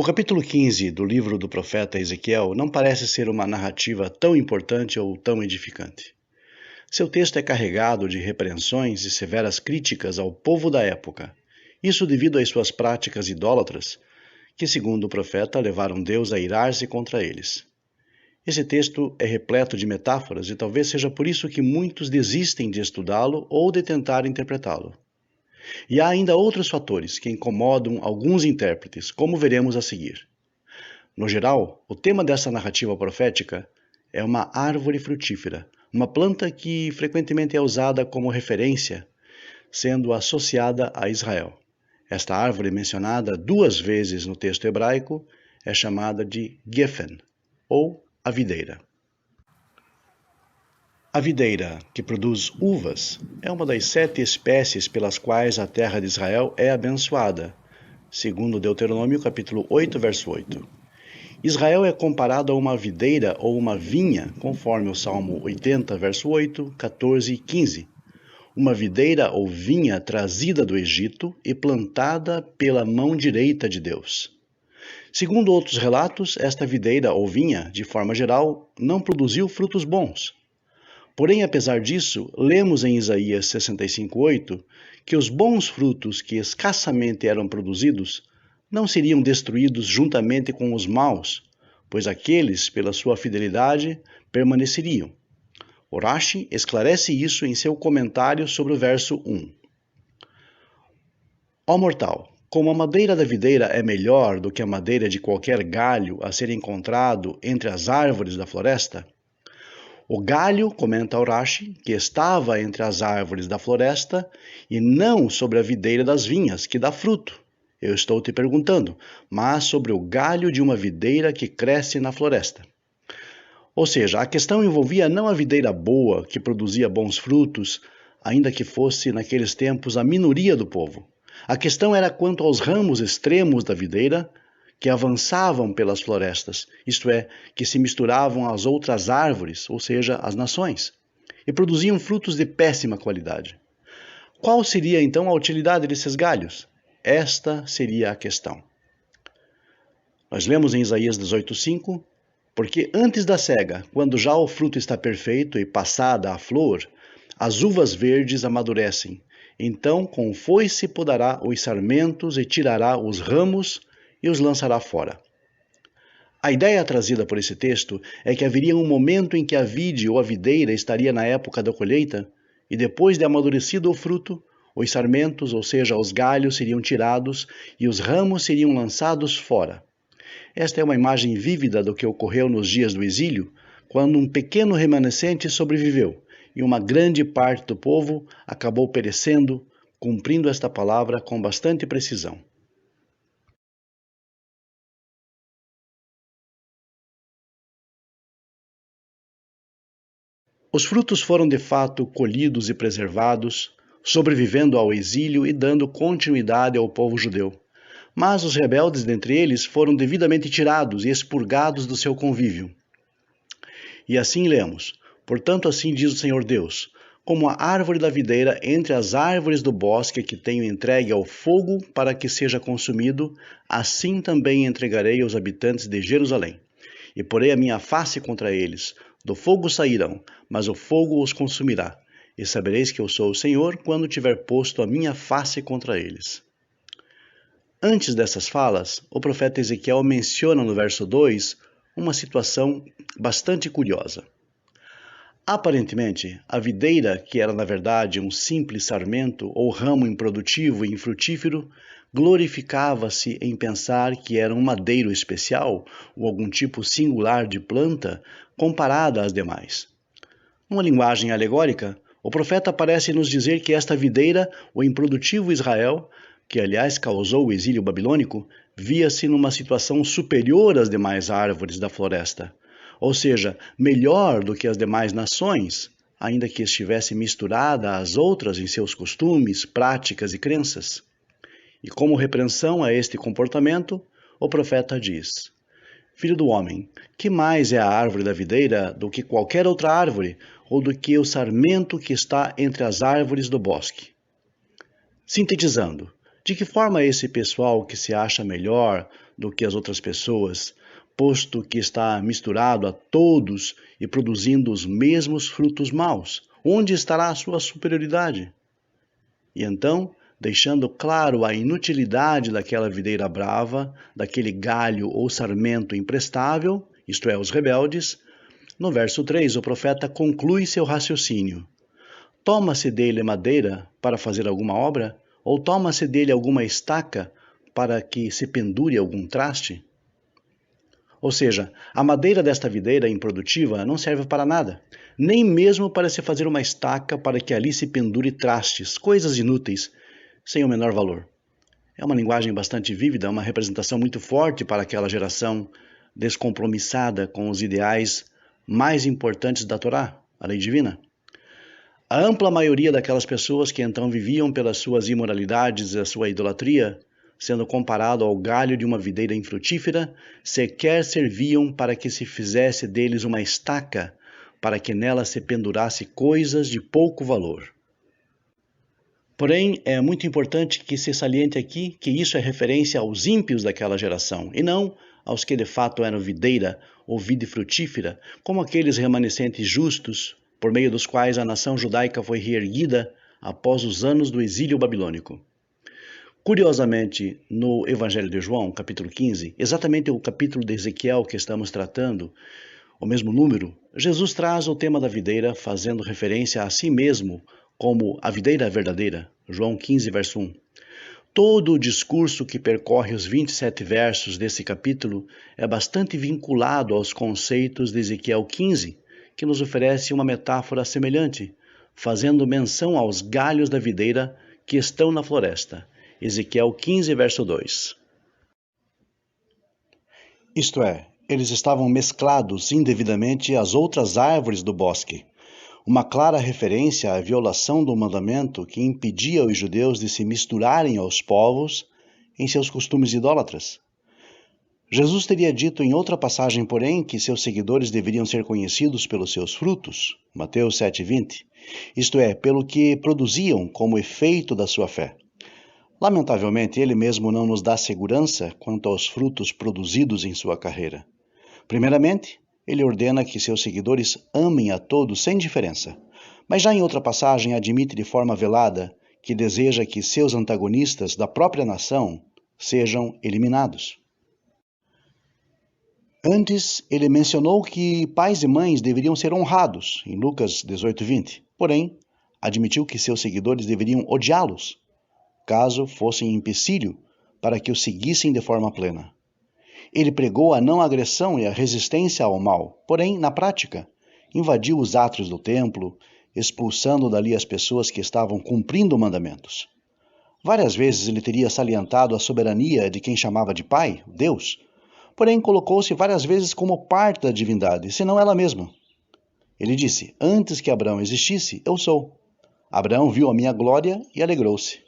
capítulo 15 do livro do profeta Ezequiel não parece ser uma narrativa tão importante ou tão edificante. Seu texto é carregado de repreensões e severas críticas ao povo da época, isso devido às suas práticas idólatras, que, segundo o profeta, levaram Deus a irar-se contra eles. Esse texto é repleto de metáforas e talvez seja por isso que muitos desistem de estudá-lo ou de tentar interpretá-lo. E há ainda outros fatores que incomodam alguns intérpretes, como veremos a seguir. No geral, o tema dessa narrativa profética é uma árvore frutífera, uma planta que frequentemente é usada como referência, sendo associada a Israel. Esta árvore, mencionada 2 vezes no texto hebraico, é chamada de Gefen, ou a videira. A videira, que produz uvas, é uma das 7 espécies pelas quais a terra de Israel é abençoada, segundo Deuteronômio capítulo 8, verso 8. Israel é comparado a uma videira ou uma vinha, conforme o Salmo 80, verso 8, 14 e 15. Uma videira ou vinha trazida do Egito e plantada pela mão direita de Deus. Segundo outros relatos, esta videira ou vinha, de forma geral, não produziu frutos bons. Porém, apesar disso, lemos em Isaías 65:8 que os bons frutos que escassamente eram produzidos não seriam destruídos juntamente com os maus, pois aqueles, pela sua fidelidade, permaneceriam. Rashi esclarece isso em seu comentário sobre o verso 1. Ó mortal, como a madeira da videira é melhor do que a madeira de qualquer galho a ser encontrado entre as árvores da floresta, o galho, comenta Rashi, que estava entre as árvores da floresta e não sobre a videira das vinhas, que dá fruto. Eu estou te perguntando, mas sobre o galho de uma videira que cresce na floresta. Ou seja, a questão envolvia não a videira boa, que produzia bons frutos, ainda que fosse naqueles tempos a minoria do povo. A questão era quanto aos ramos extremos da videira, que avançavam pelas florestas, isto é, que se misturavam às outras árvores, ou seja, às nações, e produziam frutos de péssima qualidade. Qual seria então a utilidade desses galhos? Esta seria a questão. Nós lemos em Isaías 18:5, porque antes da cega, quando já o fruto está perfeito e passada a flor, as uvas verdes amadurecem. Então com foice podará os sarmentos e tirará os ramos e os lançará fora. A ideia trazida por esse texto é que haveria um momento em que a vide ou a videira estaria na época da colheita, e depois de amadurecido o fruto, os sarmentos, ou seja, os galhos, seriam tirados e os ramos seriam lançados fora. Esta é uma imagem vívida do que ocorreu nos dias do exílio, quando um pequeno remanescente sobreviveu e uma grande parte do povo acabou perecendo, cumprindo esta palavra com bastante precisão. Os frutos foram de fato colhidos e preservados, sobrevivendo ao exílio e dando continuidade ao povo judeu. Mas os rebeldes dentre eles foram devidamente tirados e expurgados do seu convívio. E assim lemos: portanto, assim diz o Senhor Deus, como a árvore da videira entre as árvores do bosque que tenho entregue ao fogo para que seja consumido, assim também entregarei aos habitantes de Jerusalém. E porei a minha face contra eles. Do fogo sairão, mas o fogo os consumirá. E sabereis que eu sou o Senhor quando tiver posto a minha face contra eles. Antes dessas falas, o profeta Ezequiel menciona no verso 2 uma situação bastante curiosa. Aparentemente, a videira, que era na verdade um simples sarmento ou ramo improdutivo e infrutífero, glorificava-se em pensar que era um madeiro especial ou algum tipo singular de planta comparada às demais. Numa linguagem alegórica, o profeta parece nos dizer que esta videira, o improdutivo Israel, que aliás causou o exílio babilônico, via-se numa situação superior às demais árvores da floresta, ou seja, melhor do que as demais nações, ainda que estivesse misturada às outras em seus costumes, práticas e crenças. E como repreensão a este comportamento, o profeta diz: Filho do homem, que mais é a árvore da videira do que qualquer outra árvore, ou do que o sarmento que está entre as árvores do bosque? Sintetizando, De que forma esse pessoal que se acha melhor do que as outras pessoas, posto que está misturado a todos e produzindo os mesmos frutos maus, onde estará a sua superioridade? E então, deixando claro a inutilidade daquela videira brava, daquele galho ou sarmento imprestável, isto é, os rebeldes, no verso 3 o profeta conclui seu raciocínio. Toma-se dele madeira para fazer alguma obra? Ou toma-se dele alguma estaca para que se pendure algum traste? Ou seja, a madeira desta videira improdutiva não serve para nada, nem mesmo para se fazer uma estaca para que ali se pendure trastes, coisas inúteis, sem o menor valor. É uma linguagem bastante vívida, uma representação muito forte para aquela geração descompromissada com os ideais mais importantes da Torá, a lei divina. A ampla maioria daquelas pessoas que então viviam pelas suas imoralidades e a sua idolatria, sendo comparado ao galho de uma videira infrutífera, sequer serviam para que se fizesse deles uma estaca, para que nela se pendurasse coisas de pouco valor. Porém, é muito importante que se saliente aqui que isso é referência aos ímpios daquela geração, e não aos que de fato eram videira ou vide frutífera, como aqueles remanescentes justos, por meio dos quais a nação judaica foi reerguida após os anos do exílio babilônico. Curiosamente, no Evangelho de João, capítulo 15, exatamente o capítulo de Ezequiel que estamos tratando, o mesmo número, Jesus traz o tema da videira, fazendo referência a si mesmo como a videira verdadeira, João 15, verso 1. Todo o discurso que percorre os 27 versos desse capítulo é bastante vinculado aos conceitos de Ezequiel 15, que nos oferece uma metáfora semelhante, fazendo menção aos galhos da videira que estão na floresta. Ezequiel 15, verso 2. Isto é, eles estavam mesclados indevidamente às outras árvores do bosque, uma clara referência à violação do mandamento que impedia os judeus de se misturarem aos povos em seus costumes idólatras. Jesus teria dito em outra passagem, porém, que seus seguidores deveriam ser conhecidos pelos seus frutos, Mateus 7,20, isto é, pelo que produziam como efeito da sua fé. Lamentavelmente, ele mesmo não nos dá segurança quanto aos frutos produzidos em sua carreira. Primeiramente, ele ordena que seus seguidores amem a todos sem diferença, mas já em outra passagem admite de forma velada que deseja que seus antagonistas da própria nação sejam eliminados. Antes, ele mencionou que pais e mães deveriam ser honrados, em Lucas 18:20. Porém, admitiu que seus seguidores deveriam odiá-los, caso fossem empecilho para que o seguissem de forma plena. Ele pregou a não agressão e a resistência ao mal, porém, na prática, invadiu os átrios do templo, expulsando dali as pessoas que estavam cumprindo mandamentos. Várias vezes ele teria salientado a soberania de quem chamava de Pai, Deus, porém colocou-se várias vezes como parte da divindade, senão ela mesma. Ele disse, antes que Abraão existisse, eu sou. Abraão viu a minha glória e alegrou-se.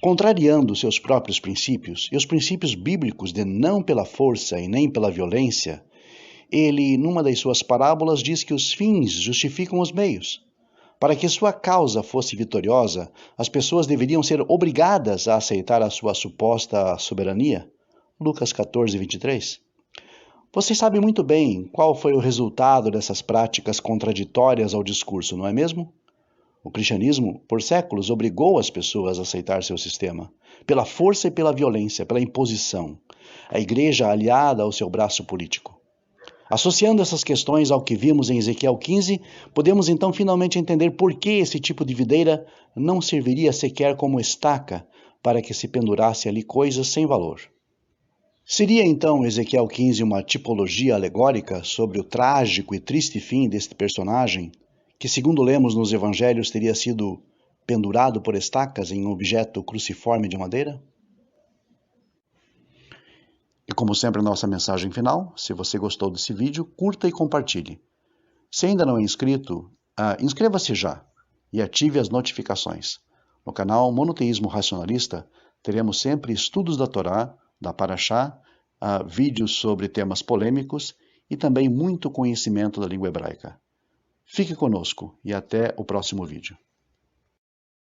Contrariando seus próprios princípios e os princípios bíblicos de não pela força e nem pela violência, ele, numa das suas parábolas, diz que os fins justificam os meios. Para que sua causa fosse vitoriosa, as pessoas deveriam ser obrigadas a aceitar a sua suposta soberania. Lucas 14, 23. Você sabe muito bem qual foi o resultado dessas práticas contraditórias ao discurso, não é mesmo? O cristianismo, por séculos, obrigou as pessoas a aceitar seu sistema, pela força e pela violência, pela imposição. A igreja aliada ao seu braço político. Associando essas questões ao que vimos em Ezequiel 15, podemos então finalmente entender por que esse tipo de videira não serviria sequer como estaca para que se pendurasse ali coisas sem valor. Seria então Ezequiel 15 uma tipologia alegórica sobre o trágico e triste fim deste personagem, que segundo lemos nos evangelhos teria sido pendurado por estacas em um objeto cruciforme de madeira? E como sempre, a nossa mensagem final, se você gostou desse vídeo, curta e compartilhe. Se ainda não é inscrito, inscreva-se já e ative as notificações. No canal Monoteísmo Racionalista, teremos sempre estudos da Torá, da Parashá, vídeos sobre temas polêmicos e também muito conhecimento da língua hebraica. Fique conosco e até o próximo vídeo.